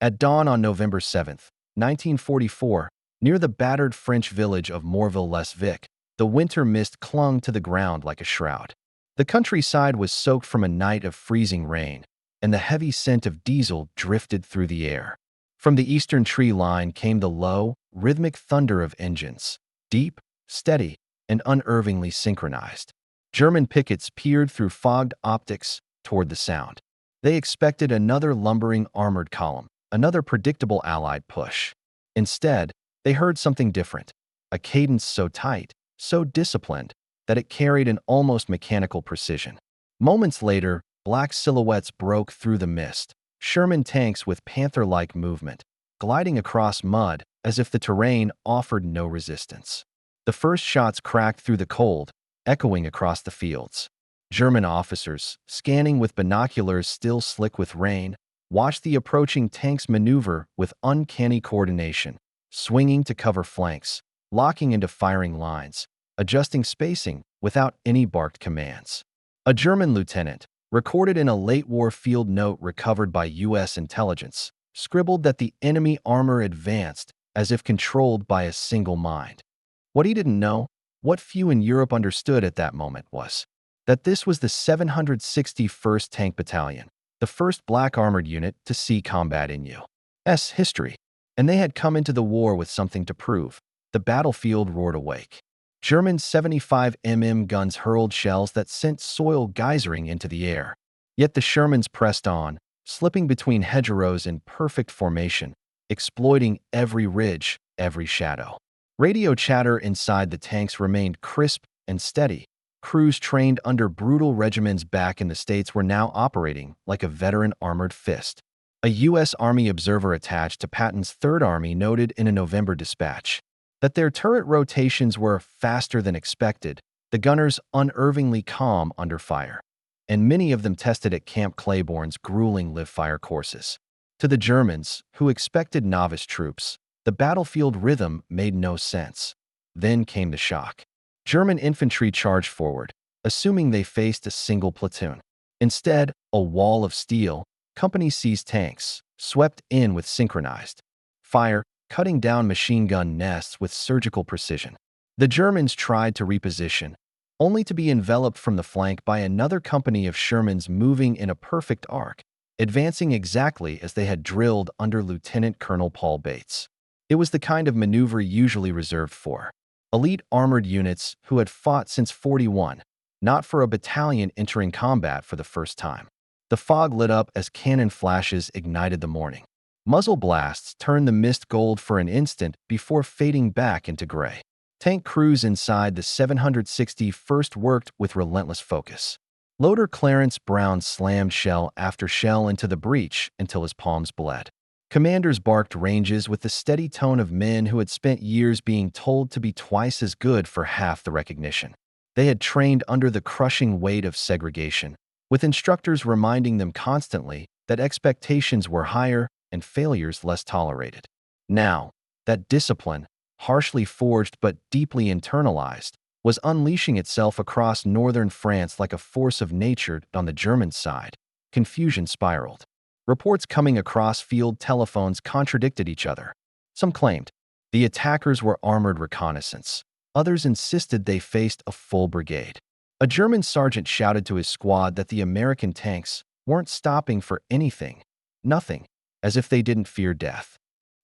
At dawn on November 7, 1944, near the battered French village of Morville-lès-Vic, the winter mist clung to the ground like a shroud. The countryside was soaked from a night of freezing rain, and the heavy scent of diesel drifted through the air. From the eastern tree line came the low, rhythmic thunder of engines, deep, steady, and unerringly synchronized. German pickets peered through fogged optics toward the sound. They expected another lumbering armored column, another predictable Allied push. Instead, they heard something different, a cadence so tight, so disciplined, that it carried an almost mechanical precision. Moments later, black silhouettes broke through the mist, Sherman tanks with panther-like movement, gliding across mud as if the terrain offered no resistance. The first shots cracked through the cold, echoing across the fields. German officers, scanning with binoculars still slick with rain, watched the approaching tanks maneuver with uncanny coordination, swinging to cover flanks, locking into firing lines, adjusting spacing without any barked commands. A German lieutenant, recorded in a late-war field note recovered by U.S. intelligence, scribbled that the enemy armor advanced as if controlled by a single mind. What he didn't know, what few in Europe understood at that moment, was that this was the 761st Tank Battalion, the first black armored unit to see combat in U.S. history, and they had come into the war with something to prove. The battlefield roared awake. German 75 guns hurled shells that sent soil geysering into the air. Yet the Shermans pressed on, slipping between hedgerows in perfect formation, exploiting every ridge, every shadow. Radio chatter inside the tanks remained crisp and steady. Crews trained under brutal regiments back in the States were now operating like a veteran armored fist. A U.S. Army observer attached to Patton's Third Army noted in a November dispatch that their turret rotations were faster than expected, the gunners unerringly calm under fire, and many of them tested at Camp Claiborne's grueling live-fire courses. To the Germans, who expected novice troops, the battlefield rhythm made no sense. Then came the shock. German infantry charged forward, assuming they faced a single platoon. Instead, a wall of steel, Company C's tanks, swept in with synchronized fire, cutting down machine gun nests with surgical precision. The Germans tried to reposition, only to be enveloped from the flank by another company of Shermans moving in a perfect arc, advancing exactly as they had drilled under Lieutenant Colonel Paul Bates. It was the kind of maneuver usually reserved for elite armored units who had fought since '41, not for a battalion entering combat for the first time. The fog lit up as cannon flashes ignited the morning. Muzzle blasts turned the mist gold for an instant before fading back into gray. Tank crews inside the 761st worked with relentless focus. Loader Clarence Brown slammed shell after shell into the breech until his palms bled. Commanders barked ranges with the steady tone of men who had spent years being told to be twice as good for half the recognition. They had trained under the crushing weight of segregation, with instructors reminding them constantly that expectations were higher and failures less tolerated. Now, that discipline, harshly forged but deeply internalized, was unleashing itself across northern France like a force of nature on the German side. Confusion spiraled. Reports coming across field telephones contradicted each other. Some claimed the attackers were armored reconnaissance. Others insisted they faced a full brigade. A German sergeant shouted to his squad that the American tanks weren't stopping for anything, nothing, as if they didn't fear death.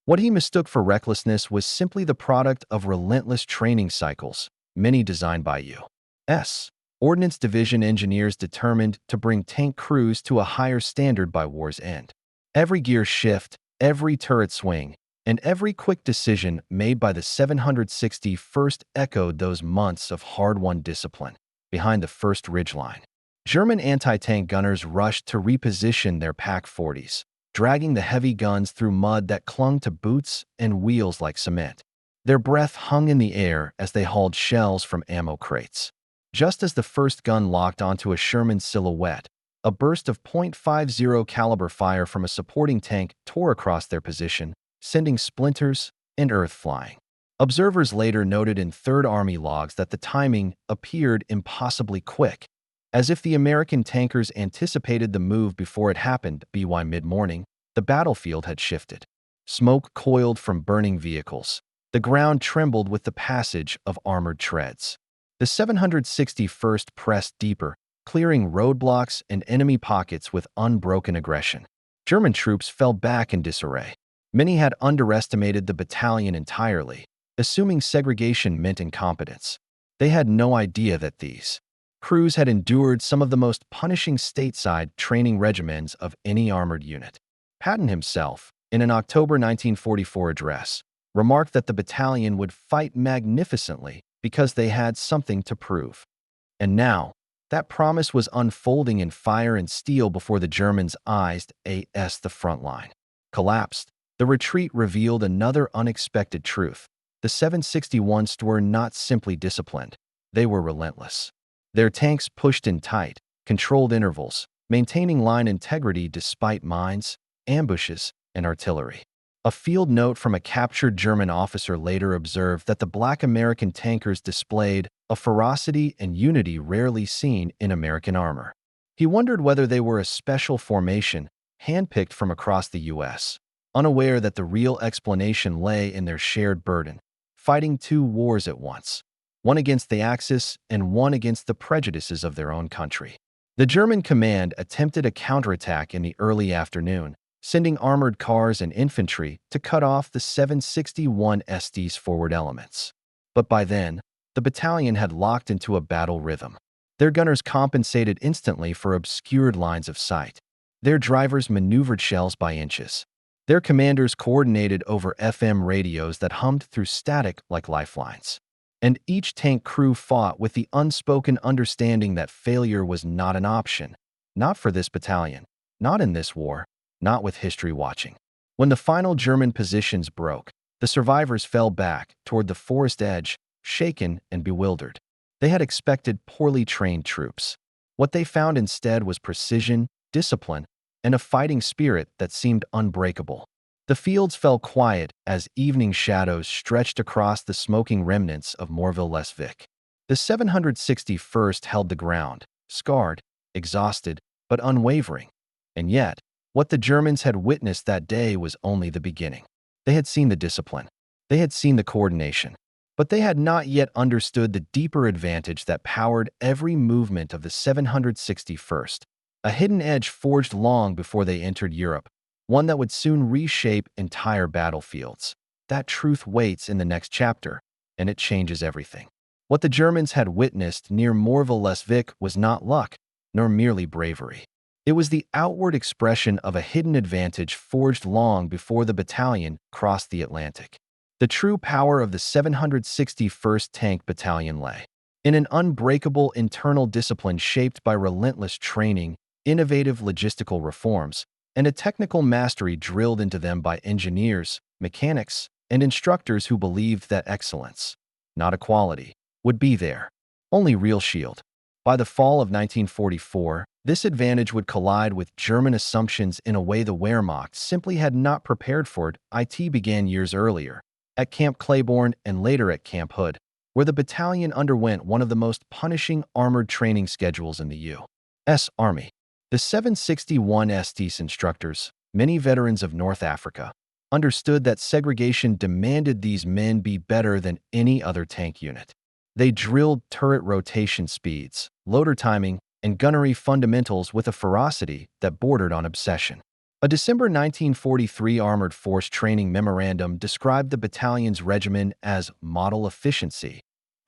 What he mistook for recklessness was simply the product of relentless training cycles, many designed by U.S. Ordnance Division engineers determined to bring tank crews to a higher standard by war's end. Every gear shift, every turret swing, and every quick decision made by the 761st echoed those months of hard-won discipline behind the first ridgeline. German anti-tank gunners rushed to reposition their Pak-40s, dragging the heavy guns through mud that clung to boots and wheels like cement. Their breath hung in the air as they hauled shells from ammo crates. Just as the first gun locked onto a Sherman silhouette, a burst of .50 caliber fire from a supporting tank tore across their position, sending splinters and earth flying. Observers later noted in Third Army logs that the timing appeared impossibly quick, as if the American tankers anticipated the move before it happened. By mid-morning, The battlefield had shifted. Smoke coiled from burning vehicles. The ground trembled with the passage of armored treads. The 761st pressed deeper, clearing roadblocks and enemy pockets with unbroken aggression. German troops fell back in disarray. Many had underestimated the battalion entirely, assuming segregation meant incompetence. They had no idea that these crews had endured some of the most punishing stateside training regimens of any armored unit. Patton himself, in an October 1944 address, remarked that the battalion would fight magnificently because they had something to prove. And now, that promise was unfolding in fire and steel before the Germans' eyes as the front line collapsed. The retreat revealed another unexpected truth. The 761st were not simply disciplined, they were relentless. Their tanks pushed in tight, controlled intervals, maintaining line integrity despite mines, ambushes, and artillery. A field note from a captured German officer later observed that the Black American tankers displayed a ferocity and unity rarely seen in American armor. He wondered whether they were a special formation, handpicked from across the U.S., unaware that the real explanation lay in their shared burden, fighting two wars at once, one against the Axis and one against the prejudices of their own country. The German command attempted a counterattack in the early afternoon, sending armored cars and infantry to cut off the 761st's forward elements. But by then, the battalion had locked into a battle rhythm. Their gunners compensated instantly for obscured lines of sight. Their drivers maneuvered shells by inches. Their commanders coordinated over FM radios that hummed through static like lifelines. And each tank crew fought with the unspoken understanding that failure was not an option. Not for this battalion, not in this war, not with history watching. When the final German positions broke, the survivors fell back toward the forest edge, shaken and bewildered. They had expected poorly trained troops. What they found instead was precision, discipline, and a fighting spirit that seemed unbreakable. The fields fell quiet as evening shadows stretched across the smoking remnants of Morville-lès-Vic. The 761st held the ground, scarred, exhausted, but unwavering. And yet, what the Germans had witnessed that day was only the beginning. They had seen the discipline. They had seen the coordination. But they had not yet understood the deeper advantage that powered every movement of the 761st, a hidden edge forged long before they entered Europe, one that would soon reshape entire battlefields. That truth waits in the next chapter, and it changes everything. What the Germans had witnessed near Morville-lès-Vic was not luck, nor merely bravery. It was the outward expression of a hidden advantage forged long before the battalion crossed the Atlantic. The true power of the 761st Tank Battalion lay in an unbreakable internal discipline shaped by relentless training, innovative logistical reforms, and a technical mastery drilled into them by engineers, mechanics, and instructors who believed that excellence, not equality, would be there. Only real shield. By the fall of 1944, this advantage would collide with German assumptions in a way the Wehrmacht simply had not prepared for. It began years earlier, at Camp Claiborne and later at Camp Hood, where the battalion underwent one of the most punishing armored training schedules in the U.S. Army. The 761st's instructors, many veterans of North Africa, understood that segregation demanded these men be better than any other tank unit. They drilled turret rotation speeds, loader timing, and gunnery fundamentals with a ferocity that bordered on obsession. A December 1943 Armored Force Training Memorandum described the battalion's regimen as model efficiency,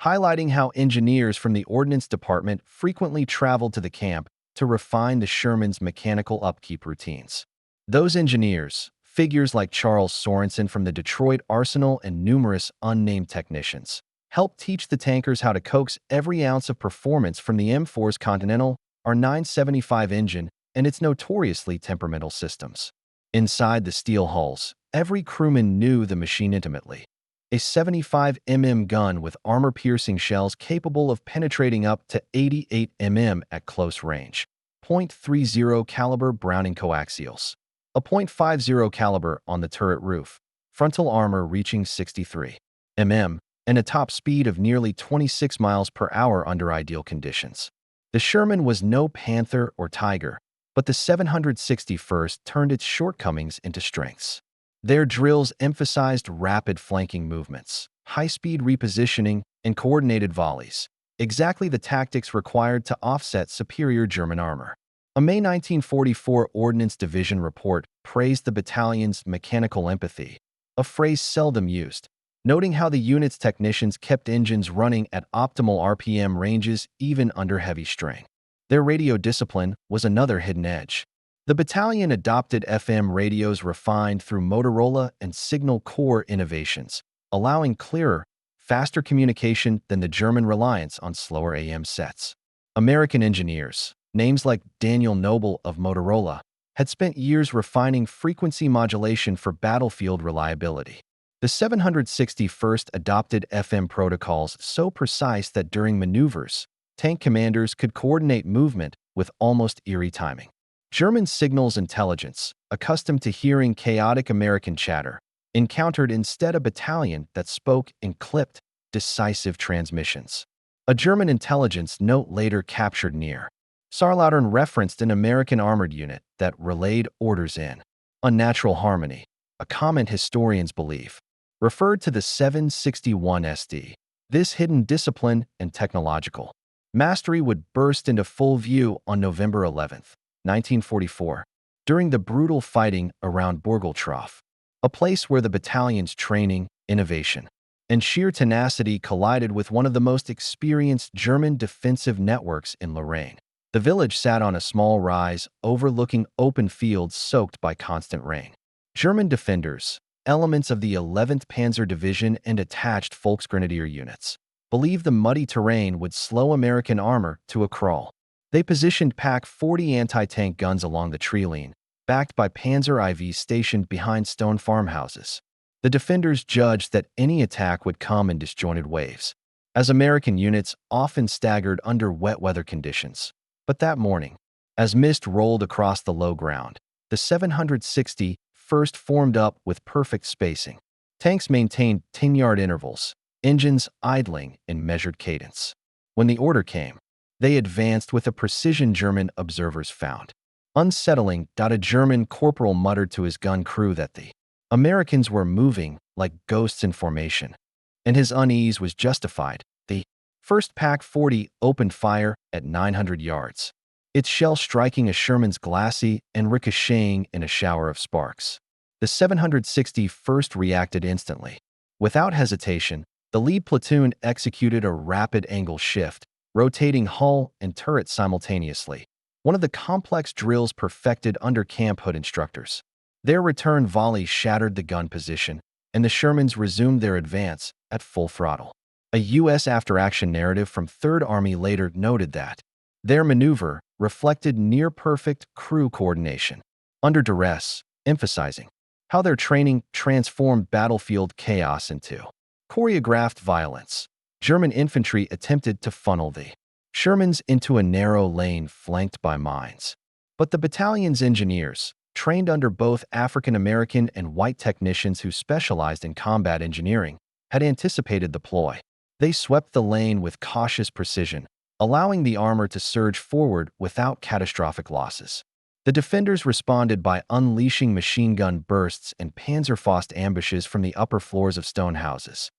highlighting how engineers from the Ordnance Department frequently traveled to the camp to refine the Sherman's mechanical upkeep routines. Those engineers, figures like Charles Sorensen from the Detroit Arsenal and numerous unnamed technicians, helped teach the tankers how to coax every ounce of performance from the M4's Continental R975 engine and its notoriously temperamental systems. Inside the steel hulls, every crewman knew the machine intimately. A 75mm gun with armor-piercing shells capable of penetrating up to 88mm at close range. .30 caliber Browning coaxials. A .50 caliber on the turret roof. Frontal armor reaching 63 mm. And a top speed of nearly 26 miles per hour under ideal conditions. The Sherman was no Panther or Tiger, but the 761st turned its shortcomings into strengths. Their drills emphasized rapid flanking movements, high-speed repositioning, and coordinated volleys, exactly the tactics required to offset superior German armor. A May 1944 Ordnance Division report praised the battalion's mechanical empathy, a phrase seldom used, noting how the unit's technicians kept engines running at optimal RPM ranges even under heavy strain. Their radio discipline was another hidden edge. The battalion adopted FM radios refined through Motorola and Signal Corps innovations, allowing clearer, faster communication than the German reliance on slower AM sets. American engineers, names like Daniel Noble of Motorola, had spent years refining frequency modulation for battlefield reliability. The 761st adopted FM protocols so precise that during maneuvers, tank commanders could coordinate movement with almost eerie timing. German signals intelligence, accustomed to hearing chaotic American chatter, encountered instead a battalion that spoke in clipped, decisive transmissions. A German intelligence note later captured near Saarlautern referenced an American armored unit that relayed orders in unnatural harmony, a comment historians believe referred to the 761 SD. This hidden discipline and technological mastery would burst into full view on November 11, 1944, during the brutal fighting around Bourgaltroff, a place where the battalion's training, innovation, and sheer tenacity collided with one of the most experienced German defensive networks in Lorraine. The village sat on a small rise overlooking open fields soaked by constant rain. German defenders, elements of the 11th Panzer Division and attached Volksgrenadier units, believed the muddy terrain would slow American armor to a crawl. They positioned Pak-40 anti-tank guns along the tree line, backed by Panzer IVs stationed behind stone farmhouses. The defenders judged that any attack would come in disjointed waves, as American units often staggered under wet weather conditions. But that morning, as mist rolled across the low ground, the 761st formed up with perfect spacing. Tanks maintained 10-yard intervals, engines idling in measured cadence. When the order came, they advanced with a precision German observers found unsettling. A German corporal muttered to his gun crew that the Americans were moving like ghosts in formation, and his unease was justified. The first Pak-40 opened fire at 900 yards, its shell striking a Sherman's glacis and ricocheting in a shower of sparks. The 761st reacted instantly. Without hesitation, the lead platoon executed a rapid angle shift, rotating hull and turret simultaneously, one of the complex drills perfected under Camp Hood instructors. Their return volley shattered the gun position, and the Shermans resumed their advance at full throttle. A U.S. after-action narrative from 3rd Army later noted that their maneuver reflected near-perfect crew coordination under duress, emphasizing how their training transformed battlefield chaos into choreographed violence. German infantry attempted to funnel the Shermans into a narrow lane flanked by mines. But the battalion's engineers, trained under both African-American and white technicians who specialized in combat engineering, had anticipated the ploy. They swept the lane with cautious precision, allowing the armor to surge forward without catastrophic losses. The defenders responded by unleashing machine gun bursts and Panzerfaust ambushes from the upper floors of stone houses.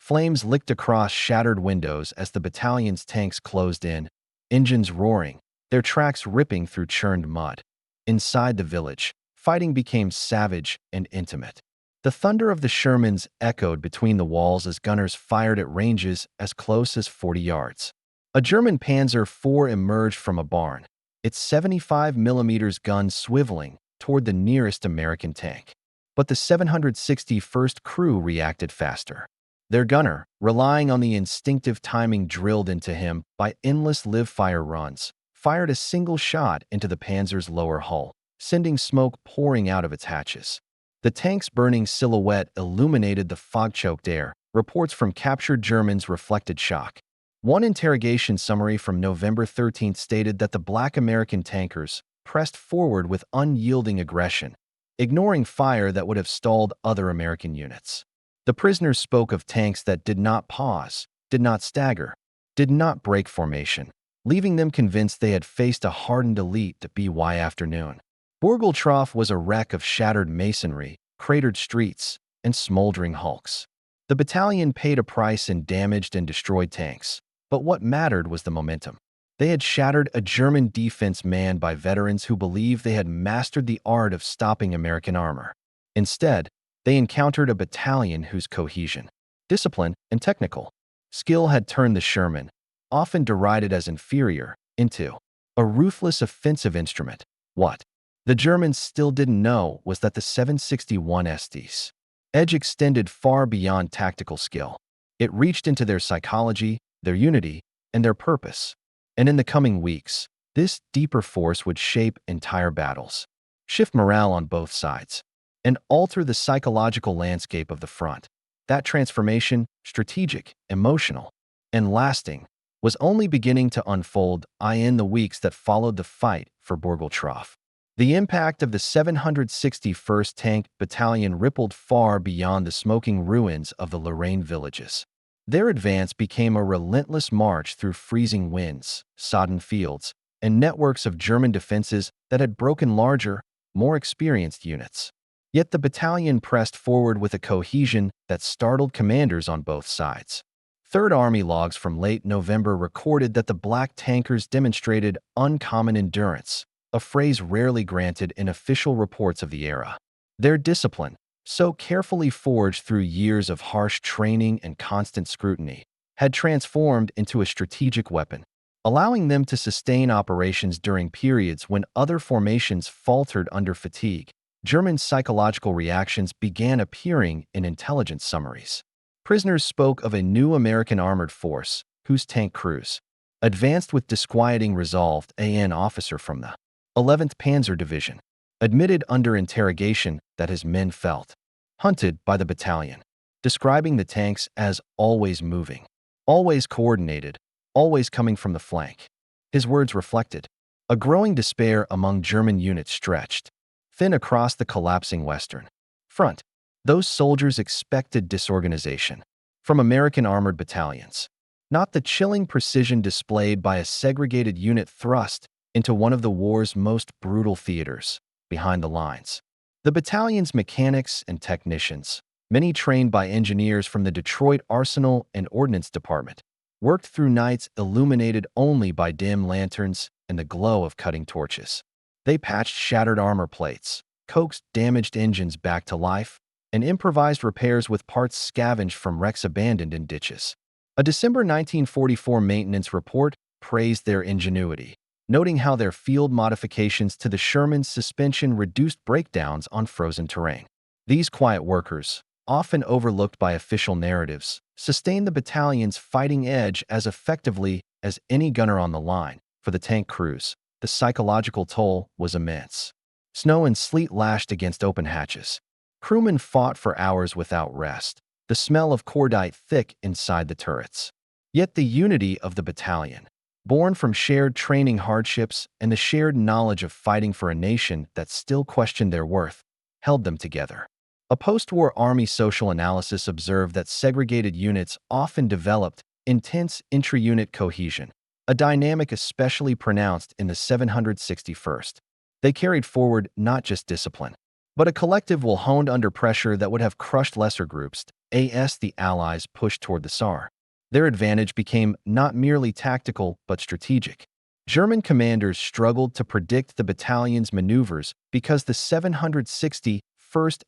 Flames licked across shattered windows as the battalion's tanks closed in, engines roaring, their tracks ripping through churned mud. Inside the village, fighting became savage and intimate. The thunder of the Shermans echoed between the walls as gunners fired at ranges as close as 40 yards. A German Panzer IV emerged from a barn, its 75mm gun swiveling toward the nearest American tank. But the 761st crew reacted faster. Their gunner, relying on the instinctive timing drilled into him by endless live-fire runs, fired a single shot into the Panzer's lower hull, sending smoke pouring out of its hatches. The tank's burning silhouette illuminated the fog-choked air. Reports from captured Germans reflected shock. One interrogation summary from November 13 stated that the Black American tankers pressed forward with unyielding aggression, ignoring fire that would have stalled other American units. The prisoners spoke of tanks that did not pause, did not stagger, did not break formation. leaving them convinced they had faced a hardened elite by afternoon. Bourgaltroff was a wreck of shattered masonry, cratered streets, and smoldering hulks. The battalion paid a price in damaged and destroyed tanks, but what mattered was the momentum. They had shattered a German defense manned by veterans who believed they had mastered the art of stopping American armor. Instead, they encountered a battalion whose cohesion, discipline, and technical skill had turned the Sherman, often derided as inferior, into a ruthless offensive instrument. What the Germans still didn't know was that the 761's edge extended far beyond tactical skill. It reached into their psychology, their unity, and their purpose. And in the coming weeks, this deeper force would shape entire battles, shift morale on both sides, and alter the psychological landscape of the front. That transformation, strategic, emotional, and lasting, was only beginning to unfold in the weeks that followed the fight for Bourgaltroff. The impact of the 761st Tank Battalion rippled far beyond the smoking ruins of the Lorraine villages. Their advance became a relentless march through freezing winds, sodden fields, and networks of German defenses that had broken larger, more experienced units. Yet the battalion pressed forward with a cohesion that startled commanders on both sides. Third Army logs from late November recorded that the Black tankers demonstrated uncommon endurance, a phrase rarely granted in official reports of the era. Their discipline, so carefully forged through years of harsh training and constant scrutiny, had transformed into a strategic weapon, allowing them to sustain operations during periods when other formations faltered under fatigue. German psychological reactions began appearing in intelligence summaries. Prisoners spoke of a new American armored force, whose tank crews advanced with disquieting resolve. An officer from the 11th Panzer Division admitted under interrogation that his men felt hunted by the battalion, describing the tanks as always moving, always coordinated, always coming from the flank. His words reflected a growing despair among German units stretched thin across the collapsing Western Front. Those soldiers expected disorganization from American armored battalions, not the chilling precision displayed by a segregated unit thrust into one of the war's most brutal theaters, behind the lines. The battalion's mechanics and technicians, many trained by engineers from the Detroit Arsenal and Ordnance Department, worked through nights illuminated only by dim lanterns and the glow of cutting torches. They patched shattered armor plates, coaxed damaged engines back to life, and improvised repairs with parts scavenged from wrecks abandoned in ditches. A December 1944 maintenance report praised their ingenuity, noting how their field modifications to the Sherman's suspension reduced breakdowns on frozen terrain. These quiet workers, often overlooked by official narratives, sustained the battalion's fighting edge as effectively as any gunner on the line. For the tank crews, the psychological toll was immense. Snow and sleet lashed against open hatches. Crewmen fought for hours without rest, the smell of cordite thick inside the turrets. Yet the unity of the battalion, born from shared training hardships and the shared knowledge of fighting for a nation that still questioned their worth, held them together. A post-war Army social analysis observed that segregated units often developed intense intra-unit cohesion, a dynamic especially pronounced in the 761st. They carried forward not just discipline, but a collective will honed under pressure that would have crushed lesser groups as the Allies pushed toward the Saar. Their advantage became not merely tactical but strategic. German commanders struggled to predict the battalion's maneuvers because the 761st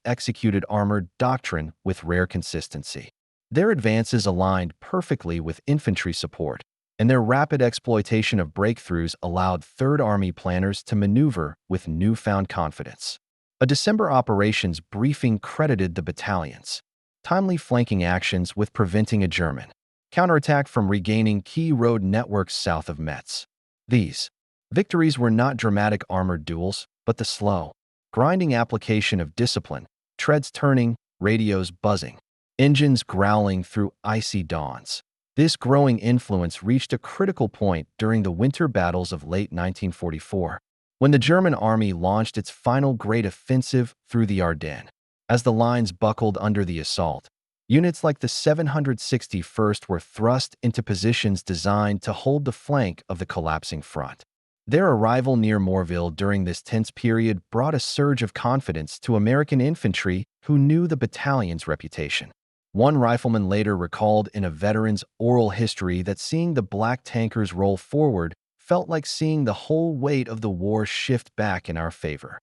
executed armored doctrine with rare consistency. Their advances aligned perfectly with infantry support, and their rapid exploitation of breakthroughs allowed Third Army planners to maneuver with newfound confidence. A December operations briefing credited the battalion's timely flanking actions with preventing a German counterattack from regaining key road networks south of Metz. These victories were not dramatic armored duels, but the slow, grinding application of discipline, treads turning, radios buzzing, engines growling through icy dawns. This growing influence reached a critical point during the winter battles of late 1944, when the German army launched its final great offensive through the Ardennes. As the lines buckled under the assault, Units like the 761st were thrust into positions designed to hold the flank of the collapsing front. Their arrival near Morville during this tense period brought a surge of confidence to American infantry who knew the battalion's reputation. One rifleman later recalled in a veteran's oral history that seeing the black tankers roll forward felt like seeing the whole weight of the war shift back in our favor.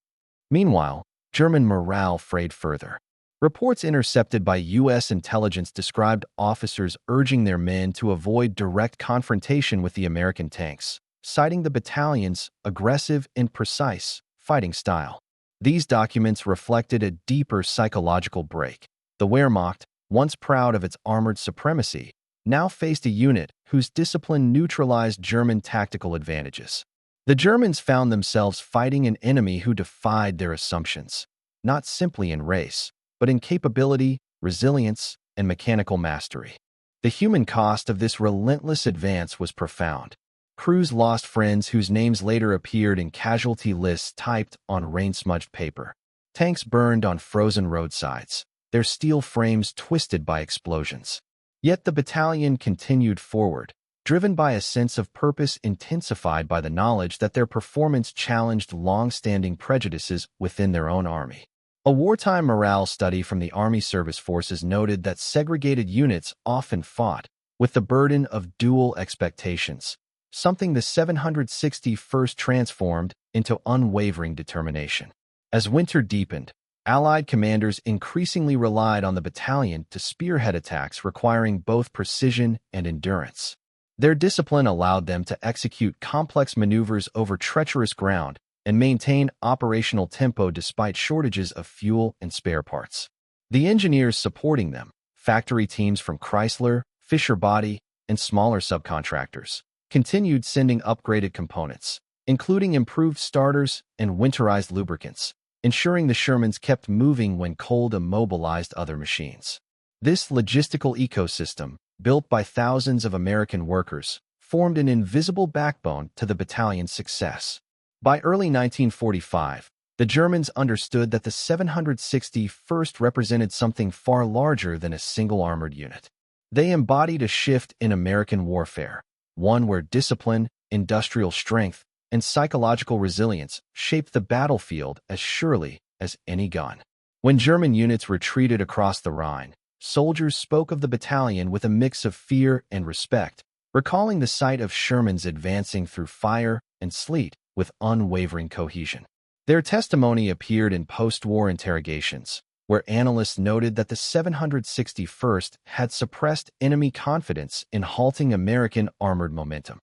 Meanwhile, German morale frayed further. Reports intercepted by U.S. intelligence described officers urging their men to avoid direct confrontation with the American tanks, citing the battalion's aggressive and precise fighting style. These documents reflected a deeper psychological break. The Wehrmacht, once proud of its armored supremacy, now faced a unit whose discipline neutralized German tactical advantages. The Germans found themselves fighting an enemy who defied their assumptions, not simply in race, but in capability, resilience, and mechanical mastery. The human cost of this relentless advance was profound. Crews lost friends whose names later appeared in casualty lists typed on rain-smudged paper. Tanks burned on frozen roadsides, their steel frames twisted by explosions. Yet the battalion continued forward, driven by a sense of purpose intensified by the knowledge that their performance challenged long-standing prejudices within their own army. A wartime morale study from the Army Service Forces noted that segregated units often fought with the burden of dual expectations, something the 761st transformed into unwavering determination. As winter deepened, Allied commanders increasingly relied on the battalion to spearhead attacks requiring both precision and endurance. Their discipline allowed them to execute complex maneuvers over treacherous ground and maintain operational tempo despite shortages of fuel and spare parts. The engineers supporting them, factory teams from Chrysler, Fisher Body, and smaller subcontractors, continued sending upgraded components, including improved starters and winterized lubricants, ensuring the Shermans kept moving when cold immobilized other machines. This logistical ecosystem, built by thousands of American workers, formed an invisible backbone to the battalion's success. By early 1945, the Germans understood that the 761st represented something far larger than a single armored unit. They embodied a shift in American warfare, one where discipline, industrial strength, and psychological resilience shaped the battlefield as surely as any gun. When German units retreated across the Rhine, soldiers spoke of the battalion with a mix of fear and respect, recalling the sight of Shermans advancing through fire and sleet with unwavering cohesion. Their testimony appeared in post-war interrogations, where analysts noted that the 761st had suppressed enemy confidence in halting American armored momentum.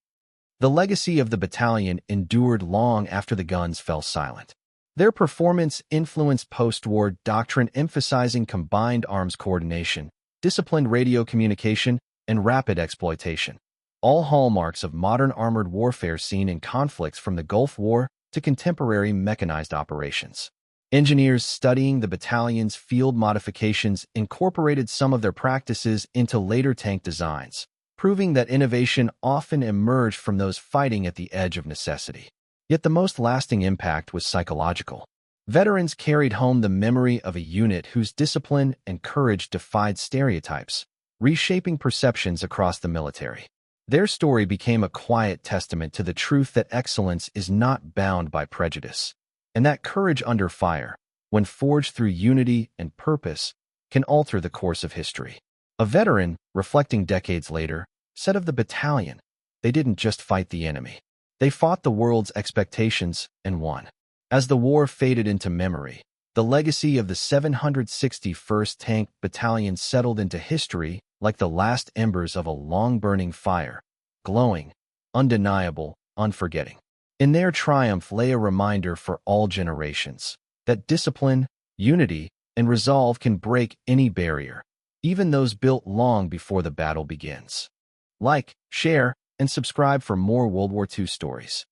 The legacy of the battalion endured long after the guns fell silent. Their performance influenced post-war doctrine emphasizing combined arms coordination, disciplined radio communication, and rapid exploitation, all hallmarks of modern armored warfare seen in conflicts from the Gulf War to contemporary mechanized operations. Engineers studying the battalion's field modifications incorporated some of their practices into later tank designs, proving that innovation often emerged from those fighting at the edge of necessity. Yet the most lasting impact was psychological. Veterans carried home the memory of a unit whose discipline and courage defied stereotypes, reshaping perceptions across the military. Their story became a quiet testament to the truth that excellence is not bound by prejudice, and that courage under fire, when forged through unity and purpose, can alter the course of history. A veteran, reflecting decades later, said of the battalion, "They didn't just fight the enemy. They fought the world's expectations and won." As the war faded into memory, the legacy of the 761st Tank Battalion settled into history like the last embers of a long-burning fire, glowing, undeniable, unforgetting. In their triumph lay a reminder for all generations that discipline, unity, and resolve can break any barrier, even those built long before the battle begins. Like, share, and subscribe for more World War II stories.